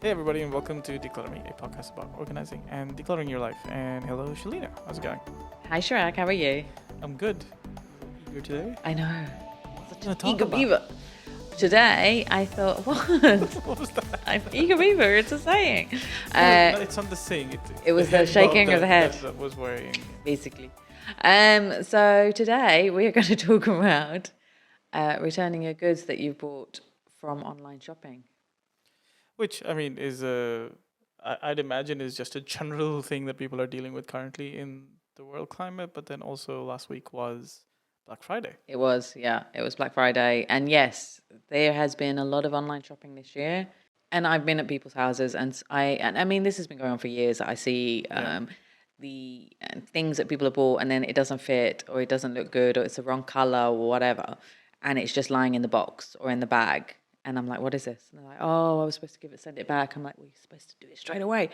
Hey everybody, and welcome to Declutter Me, a podcast about organizing and decluttering your life. And hello, Shelina. How's it going? Hi, Shirak. How are you? I'm good. Eager today? I know. What Such are an we gonna eager talk about? beaver. Today, I thought, what? What was that? I'm eager beaver. It's a saying. No, it's not the saying. It The was the head shaking bob of the head, that was worrying. basically. So today we are going to talk about returning your goods that you bought from online shopping. Which, I mean, I'd imagine is just a general thing that people are dealing with currently in the world climate. But then also last week was Black Friday. It was Black Friday. And yes, there has been a lot of online shopping this year. And I've been at people's houses, and I mean, this has been going on for years. I see Yeah. the things that people have bought, and then it doesn't fit, or it doesn't look good, or it's the wrong color, or whatever, and it's just lying in the box or in the bag. And I'm like, what is this? And they're like, oh, I was supposed to send it back. I'm like, well, you're supposed to do it straight away.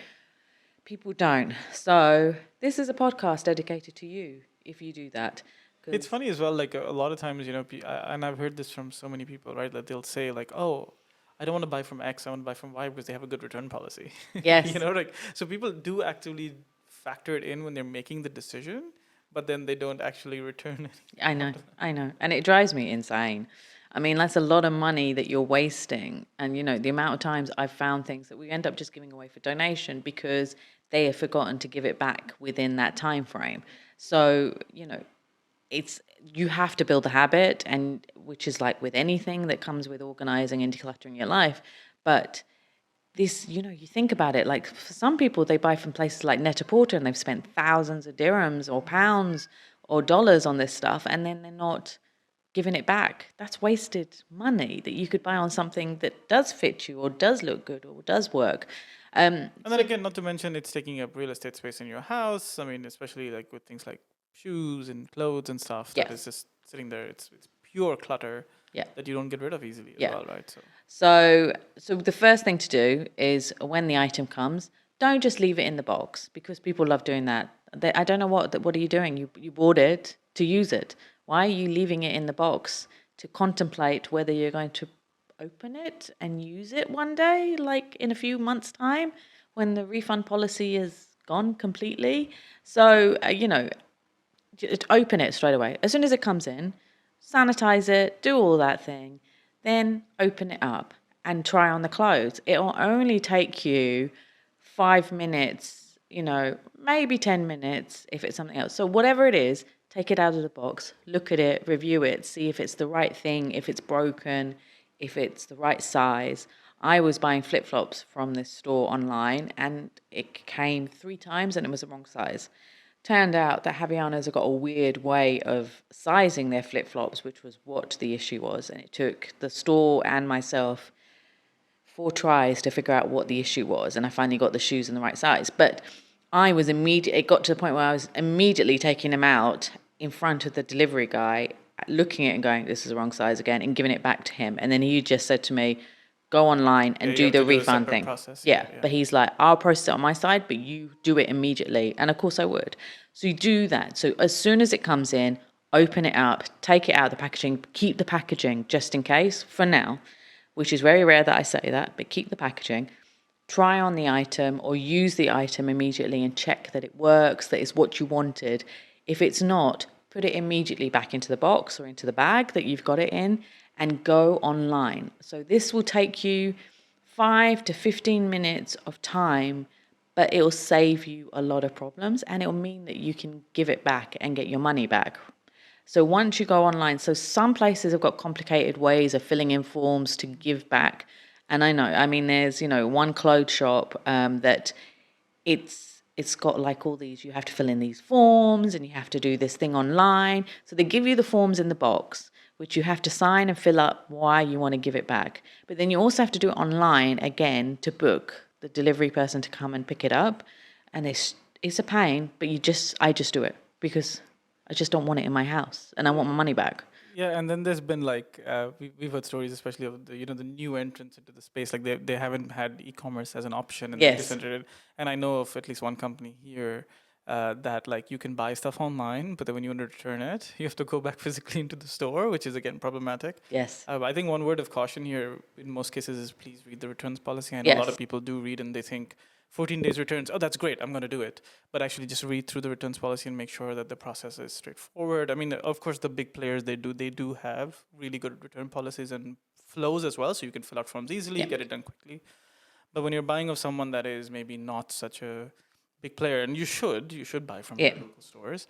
People don't. So this is a podcast dedicated to you if you do that. It's Because funny as well. Like a lot of times, and I've heard this from so many people, right? That they'll say like, "Oh, I don't want to buy from X. I want to buy from Y because they have a good return policy." yes, Like so people do actively factor it in when they're making the decision, but then they don't actually return it. I know. And it drives me insane. I mean, that's a lot of money that you're wasting. And, the amount of times I've found things that we end up just giving away for donation because they have forgotten to give it back within that time frame. So, it's you have to build a habit, and which is like with anything that comes with organizing and decluttering your life. But this, you think about it, like for some people, they buy from places like Net-a-Porter and they've spent thousands of dirhams or pounds or dollars on this stuff, and then they're not giving it back. That's wasted money that you could buy on something that does fit you or does look good or does work. And then again, not to mention it's taking up real estate space in your house. I mean, especially like with things like shoes and clothes and stuff that is Yes, just sitting there. It's pure clutter yeah, that you don't get rid of easily as yeah. well, right? So So the first thing to do is when the item comes, don't just leave it in the box because people love doing that. I don't know what are you doing? You bought it to use it. Why are you leaving it in the box to contemplate whether you're going to open it and use it one day, like in a few months' time, when the refund policy is gone completely? So just open it straight away as soon as it comes in, sanitize it, do all that thing, then open it up and try on the clothes. It will only take you 5 minutes, maybe 10 minutes if it's something else. So whatever it is, take it out of the box, look at it, review it, see if it's the right thing, if it's broken, if it's the right size. I was buying flip-flops from this store online and it came 3 times and it was the wrong size. Turned out that Havaianas have got a weird way of sizing their flip-flops, which was what the issue was. And it took the store and myself 4 tries to figure out what the issue was. And I finally got the shoes in the right size. But it got to the point where I was immediately taking them out in front of the delivery guy, looking at it and going, this is the wrong size again, and giving it back to him. And then he just said to me, go online yeah, and you do have to the do a refund separate thing. process. Yeah, Yeah, yeah. but he's like, I'll process it on my side, but you do it immediately. And of course I would. So you do that. So as soon as it comes in, open it up, take it out of the packaging, keep the packaging just in case for now, which is very rare that I say that, but keep the packaging. Try on the item or use the item immediately and check that it works, that it's what you wanted. If it's not, put it immediately back into the box or into the bag that you've got it in and go online. So this will take you 5 to 15 minutes of time, but it'll save you a lot of problems and it'll mean that you can give it back and get your money back. So once you go online, so some places have got complicated ways of filling in forms to give back. And I mean, there's, one clothes shop that it's got like all these, you have to fill in these forms and you have to do this thing online. So they give you the forms in the box, which you have to sign and fill up why you want to give it back. But then you also have to do it online again to book the delivery person to come and pick it up. And it's a pain, but I just do it because I just don't want it in my house and I want my money back. Yeah, and then there's been like we've heard stories, especially of the new entrants into the space. Like they haven't had e-commerce as an option, and they've just Yes. entered it. And I know of at least one company here that like you can buy stuff online, but then when you want to return it, you have to go back physically into the store, which is again problematic. Yes. I think one word of caution here in most cases is please read the returns policy. I know a lot of Yes. people do read and they think 14 days returns, oh, that's great, I'm going to do it. But actually just read through the returns policy and make sure that the process is straightforward. I mean, of course, the big players, they do have really good return policies and flows as well, so you can fill out forms easily, Yep. get it done quickly. But when you're buying of someone that is maybe not such a big player, and you should buy from Yep. your local stores.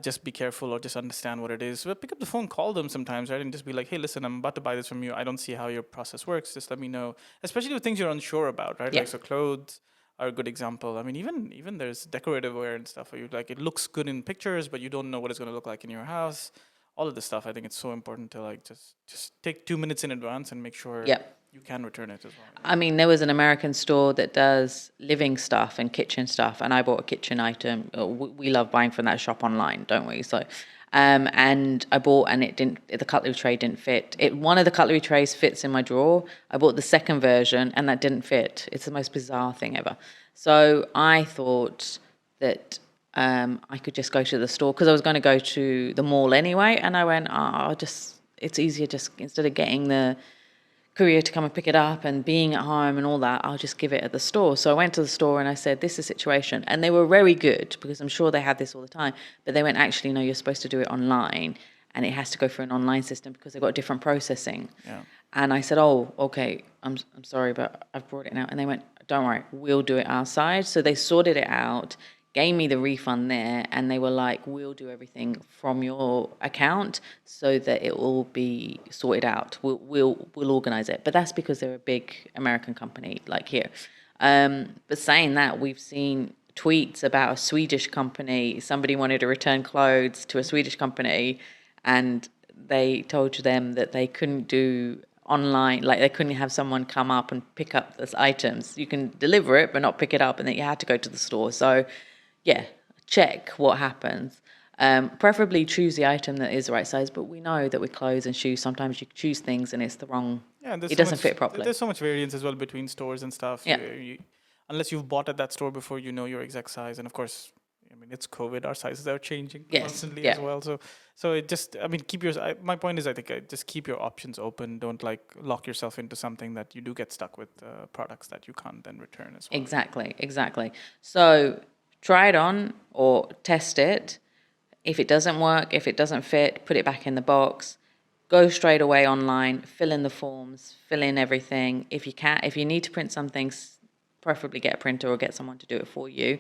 Just be careful or just understand what it is. But pick up the phone, call them sometimes, right, and just be like, "Hey, listen, I'm about to buy this from you. I don't see how your process works. Just let me know." Especially with things you're unsure about, right? Like Yep. so, clothes are a good example. I mean, even there's decorative wear and stuff where you like it looks good in pictures, but you don't know what it's going to look like in your house. All of this stuff, I think it's so important to like just take 2 minutes in advance and make sure Yep. you can return it as well. Yeah. I mean, there was an American store that does living stuff and kitchen stuff, and I bought a kitchen item. We love buying from that shop online, don't we? So, and I bought, and it didn't. The cutlery tray didn't fit. One of the cutlery trays fits in my drawer. I bought the second version, and that didn't fit. It's the most bizarre thing ever. So I thought that I could just go to the store because I was going to go to the mall anyway, and I went, oh, just it's easier just instead of getting the courier to come and pick it up and being at home and all that, I'll just give it at the store. So I went to the store and I said, this is the situation. And they were very good because I'm sure they had this all the time. But they went, actually, no, you're supposed to do it online and it has to go through an online system because they've got different processing. Yeah. And I said, oh, okay, I'm sorry, but I've brought it now. And they went, don't worry, we'll do it our side. So they sorted it out, gave me the refund there, and they were like, we'll do everything from your account so that it will be sorted out. We'll organize it. But that's because they're a big American company like here. But saying that, we've seen tweets about a Swedish company. Somebody wanted to return clothes to a Swedish company, and they told them that they couldn't do online, like they couldn't have someone come up and pick up those items. You can deliver it, but not pick it up, and then you had to go to the store. So, yeah, check what happens. Preferably choose the item that is the right size, but we know that with clothes and shoes, sometimes you choose things and it's the wrong, Yeah, and it doesn't fit properly. there's so much variance as well between stores and stuff. Yeah, Unless you've bought at that store before, you know your exact size. And of course, I mean it's COVID, our sizes are changing yes, constantly yeah, as well. So it just, I mean, my point is, I think just keep your options open. Don't like lock yourself into something that you do get stuck with products that you can't then return as well. exactly. So try it on or test it. If it doesn't work, if it doesn't fit, put it back in the box. Go straight away online, fill in the forms, fill in everything. If you need to print something, preferably get a printer or get someone to do it for you.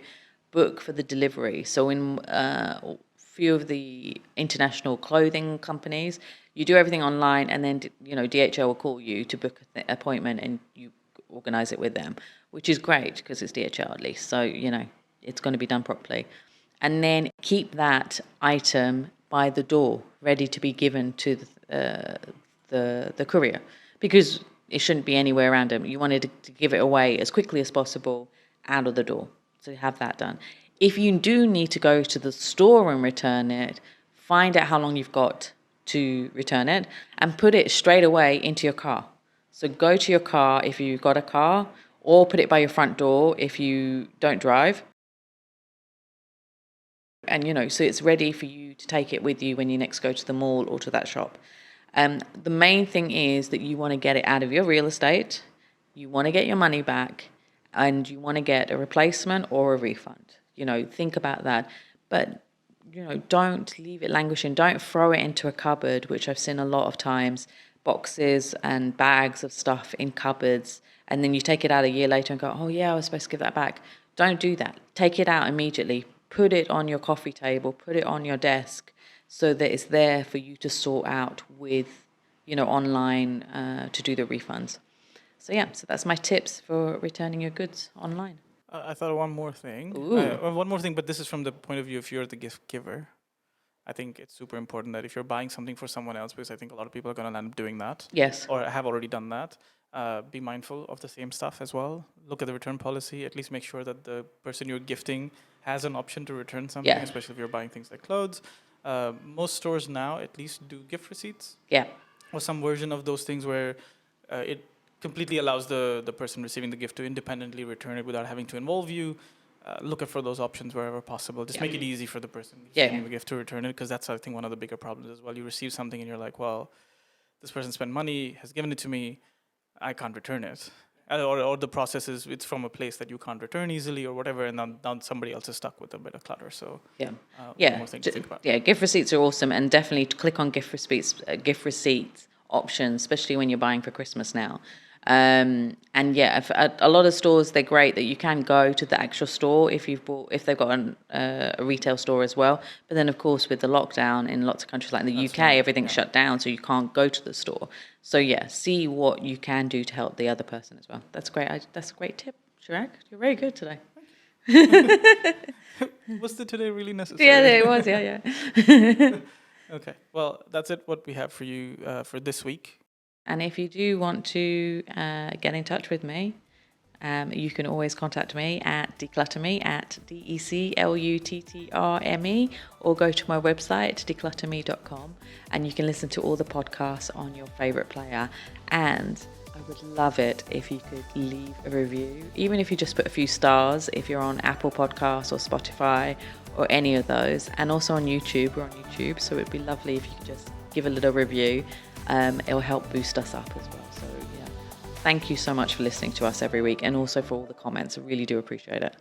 Book for the delivery. So in a few of the international clothing companies, you do everything online, and then DHL will call you to book an appointment, and you organize it with them, which is great because it's DHL at least. So it's going to be done properly. And then keep that item by the door, ready to be given to the courier, because it shouldn't be anywhere around them. You wanted to give it away as quickly as possible out of the door. So have that done. If you do need to go to the store and return it, find out how long you've got to return it and put it straight away into your car. So go to your car if you've got a car, or put it by your front door if you don't drive. And so it's ready for you to take it with you when you next go to the mall or to that shop. The main thing is that you want to get it out of your real estate, you want to get your money back, and you want to get a replacement or a refund. Think about that. But don't leave it languishing. Don't throw it into a cupboard, which I've seen a lot of times, boxes and bags of stuff in cupboards, and then you take it out a year later and go, oh yeah, I was supposed to give that back. Don't do that. Take it out immediately. Put it on your coffee table, put it on your desk, so that it's there for you to sort out with, online to do the refunds. So that's my tips for returning your goods online. I thought of one more thing. Ooh, One more thing, but this is from the point of view if you're the gift giver. I think it's super important that if you're buying something for someone else, because I think a lot of people are going to end up doing that yes, or have already done that, be mindful of the same stuff as well. Look at the return policy. At least make sure that the person you're gifting has an option to return something, yeah, especially if you're buying things like clothes. Most stores now at least do gift receipts yeah, or some version of those things where it completely allows the person receiving the gift to independently return it without having to involve you. look for those options wherever possible. Just make it easy for the person Yeah. receiving the gift to return it, because that's, I think, one of the bigger problems as well. You receive something and you're like, well, this person spent money, has given it to me, I can't return it. Or the process is, it's from a place that you can't return easily or whatever, and then somebody else is stuck with a bit of clutter. So Yeah. one more thing to think about. Yeah, gift receipts are awesome, and definitely click on gift receipts options, especially when you're buying for Christmas now. And yeah, a lot of stores, they're great that you can go to the actual store if they've got a retail store as well. But then, of course, with the lockdown in lots of countries like the UK, everything's shut down, so you can't go to the store. So yeah, see what you can do to help the other person as well. That's great. That's a great tip, Chirag. You're very good today. Was the today really necessary? Yeah, it was. Yeah. Okay. Well, that's it. What we have for you for this week. And if you do want to get in touch with me, you can always contact me at declutterme at DECLUTTRME, or go to my website, declutterme.com, and you can listen to all the podcasts on your favourite player. And I would love it if you could leave a review, even if you just put a few stars, if you're on Apple Podcasts or Spotify or any of those, and also on YouTube. We're on YouTube, so it'd be lovely if you could just give a little review. It'll help boost us up as well. So yeah, thank you so much for listening to us every week, and also for all the comments. I really do appreciate it.